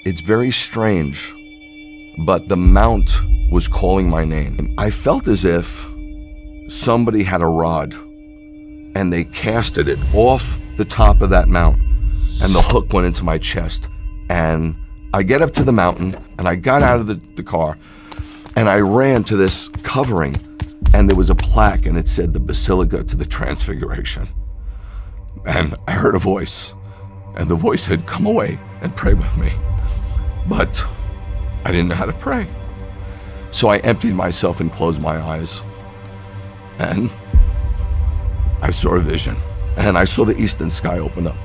it's very strange, but the mount was calling my name. I felt as if somebody had a rod and they casted it off the top of that mount, and the hook went into my chest. And I get up to the mountain, and I got out of the car, and I ran to this covering, and there was a plaque, and it said the Basilica to the Transfiguration. And I heard a voice, and the voice said, "Come away and pray with me." But I didn't know how to pray. So I emptied myself and closed my eyes. And I saw a vision. And I saw the eastern sky open up.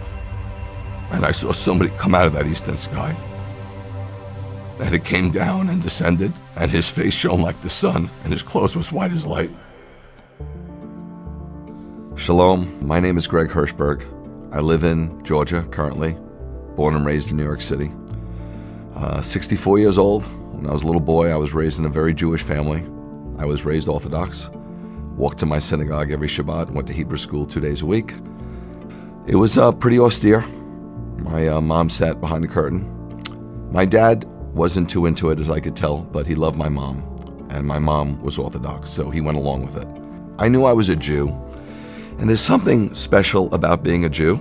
And I saw somebody come out of that eastern sky. And it came down and descended, and his face shone like the sun, and his clothes was white as light. Shalom, my name is Greg Hershberg. I live in Georgia currently, born and raised in New York City. 64 years old. When I was a little boy, I was raised in a very Jewish family. I was raised Orthodox, walked to my synagogue every Shabbat, went to Hebrew school 2 days a week. It was pretty austere. My mom sat behind the curtain. My dad wasn't too into it, as I could tell, but he loved my mom, and my mom was Orthodox, so he went along with it. I knew I was a Jew, and there's something special about being a Jew.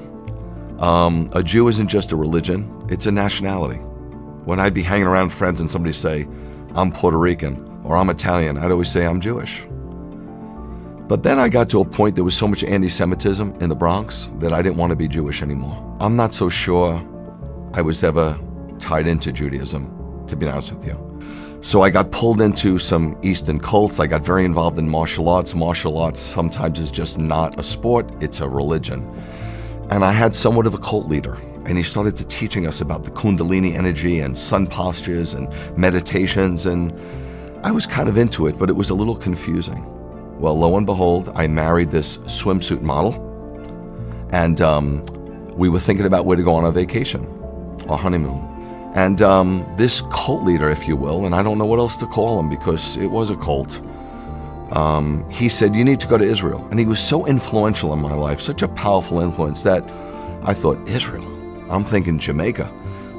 A Jew isn't just a religion, it's a nationality. When I'd be hanging around friends and somebody say, "I'm Puerto Rican," or "I'm Italian," I'd always say, "I'm Jewish." But then I got to a point, there was so much anti-Semitism in the Bronx that I didn't want to be Jewish anymore. I'm not so sure I was ever tied into Judaism, to be honest with you. So I got pulled into some Eastern cults. I got very involved in martial arts. Martial arts sometimes is just not a sport, it's a religion. And I had somewhat of a cult leader, and he started to teaching us about the Kundalini energy and sun postures and meditations, and I was kind of into it, but it was a little confusing. Well, lo and behold, I married this swimsuit model, and we were thinking about where to go on our vacation, our honeymoon. And this cult leader, if you will, and I don't know what else to call him because it was a cult, he said, "You need to go to Israel." And he was so influential in my life, such a powerful influence, that I thought, Israel? I'm thinking Jamaica.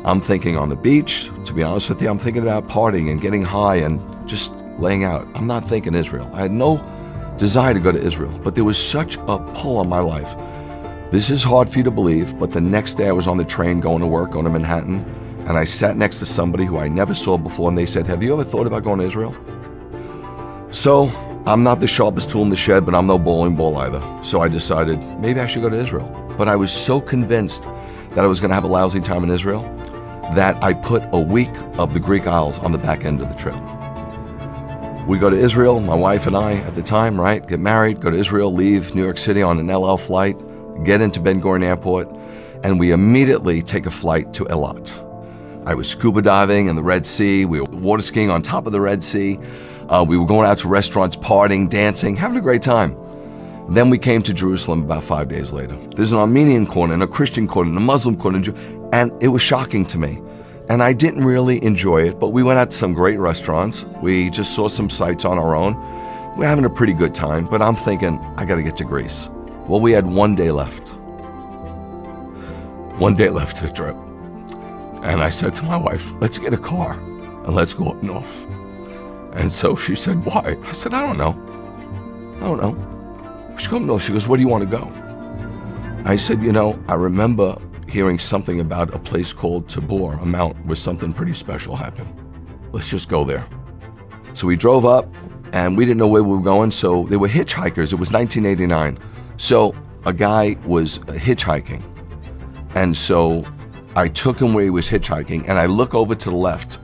I'm thinking on the beach. To be honest with you, I'm thinking about partying and getting high and just laying out. I'm not thinking Israel. I had no desire to go to Israel, but there was such a pull on my life. This is hard for you to believe, but the next day I was on the train going to work, going to Manhattan, and I sat next to somebody who I never saw before, and they said, "Have you ever thought about going to Israel?" So I'm not the sharpest tool in the shed, but I'm no bowling ball either. So I decided maybe I should go to Israel. But I was so convinced that I was going to have a lousy time in Israel that I put a week of the Greek Isles on the back end of the trip. We go to Israel, my wife and I at the time, right? Get married, go to Israel, leave New York City on an El Al flight, get into Ben Gurion Airport, and we immediately take a flight to Eilat. I was scuba diving in the Red Sea. We were water skiing on top of the Red Sea. We were going out to restaurants, partying, dancing, having a great time. Then we came to Jerusalem about 5 days later. There's an Armenian corner, and a Christian corner, and a Muslim corner, and it was shocking to me. And I didn't really enjoy it, but we went out to some great restaurants. We just saw some sights on our own. We're having a pretty good time, but I'm thinking, I gotta get to Greece. Well, we had 1 day left. 1 day left to the trip. And I said to my wife, "Let's get a car and let's go up north." And so she said, "Why?" I said, I don't know. She goes, "No." She goes, "Where do you want to go?" I said, I remember hearing something about a place called Tabor, a mount where something pretty special happened. Let's just go there. So we drove up, and we didn't know where we were going, so there were hitchhikers. It was 1989. So a guy was hitchhiking. And so I took him where he was hitchhiking, and I look over to the left,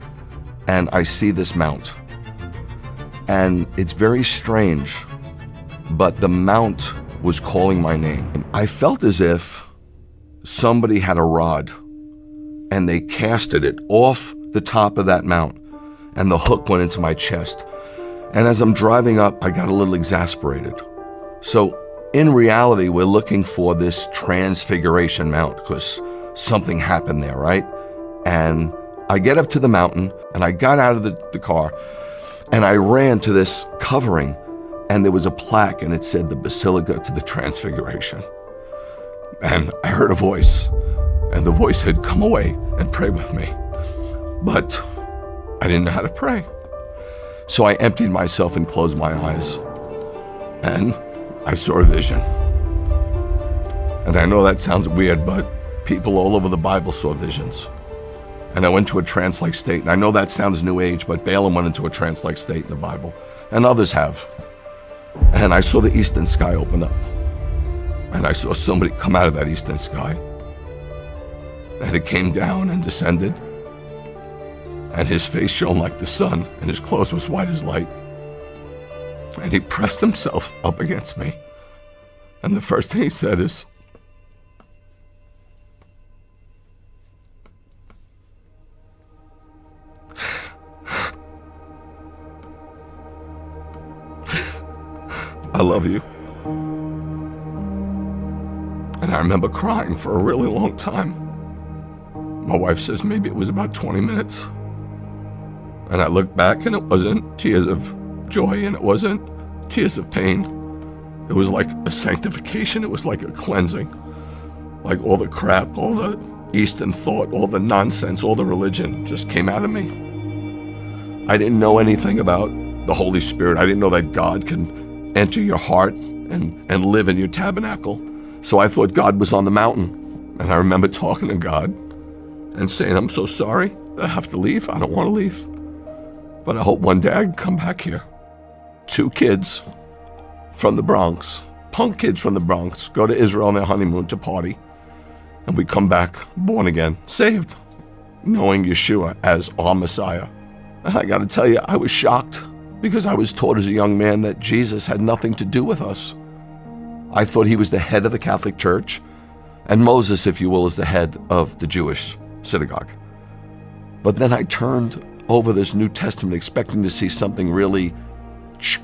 and I see this mount. And it's very strange, but the mount was calling my name. I felt as if somebody had a rod, and they casted it off the top of that mount, and the hook went into my chest. And as I'm driving up, I got a little exasperated. So in reality, we're looking for this Transfiguration Mount because something happened there, right? And I get up to the mountain, and I got out of the car, and I ran to this covering, and there was a plaque, and it said the Basilica to the Transfiguration. And I heard a voice, and the voice said, "Come away and pray with me." But I didn't know how to pray. So I emptied myself and closed my eyes. And I saw a vision. And I know that sounds weird, but people all over the Bible saw visions. And I went to a trance-like state. And I know that sounds New Age, but Balaam went into a trance-like state in the Bible. And others have. And I saw the eastern sky open up. And I saw somebody come out of that eastern sky. And it came down and descended. And his face shone like the sun, and his clothes was white as light. And he pressed himself up against me. And the first thing he said is, I love you. And I remember crying for a really long time. My wife says maybe it was about 20 minutes. And I looked back, and it wasn't tears of joy, and it wasn't tears of pain. It was like a sanctification. It was like a cleansing. Like all the crap, all the Eastern thought, all the nonsense, all the religion just came out of me. I didn't know anything about the Holy Spirit. I didn't know that God can enter your heart and live in your tabernacle. So I thought God was on the mountain. And I remember talking to God and saying, I'm so sorry that I have to leave. I don't want to leave. But I hope one day I can come back here. 2 kids from the Bronx, punk kids from the Bronx, go to Israel on their honeymoon to party. And we come back born again, saved, knowing Yeshua as our Messiah. And I got to tell you, I was shocked because I was taught as a young man that Jesus had nothing to do with us. I thought he was the head of the Catholic Church, and Moses, if you will, is the head of the Jewish synagogue. But then I turned over this New Testament expecting to see something really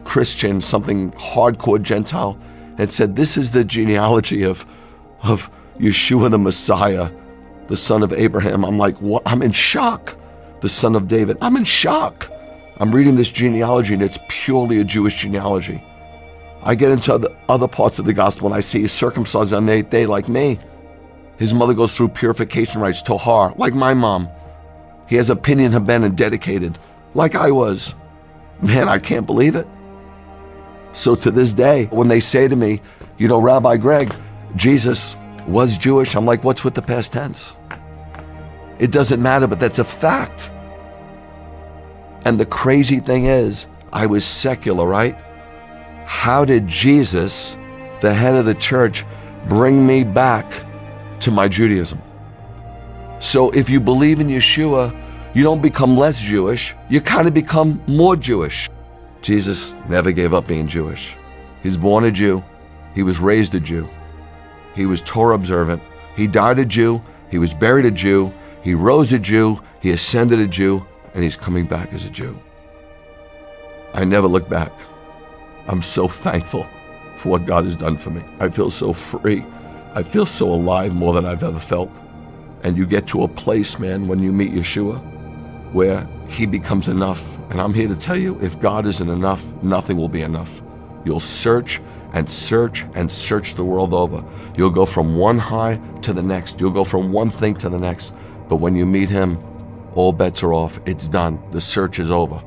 Christian, something hardcore Gentile, and said, this is the genealogy of Yeshua the Messiah, the son of Abraham. I'm like, what? I'm in shock. The son of David. I'm in shock. I'm reading this genealogy, and it's purely a Jewish genealogy. I get into the other parts of the gospel, and I see he's circumcised on the 8th day like me. His mother goes through purification rites, Tohar, like my mom. He has a Pinyan Haben and dedicated, like I was. Man, I can't believe it. So to this day, when they say to me, you know, Rabbi Greg, Jesus was Jewish, I'm like, what's with the past tense? It doesn't matter, but that's a fact. And the crazy thing is, I was secular, right? How did Jesus, the head of the church, bring me back to my Judaism? So if you believe in Yeshua, you don't become less Jewish, you kind of become more Jewish. Jesus never gave up being Jewish. He's born a Jew, he was raised a Jew, he was Torah observant, he died a Jew, he was buried a Jew, he rose a Jew, he ascended a Jew, and he's coming back as a Jew. I never look back. I'm so thankful for what God has done for me. I feel so free. I feel so alive more than I've ever felt. And you get to a place, man, when you meet Yeshua, where he becomes enough. And I'm here to tell you, if God isn't enough, nothing will be enough. You'll search and search and search the world over. You'll go from one high to the next. You'll go from one thing to the next. But when you meet him, all bets are off. It's done. The search is over.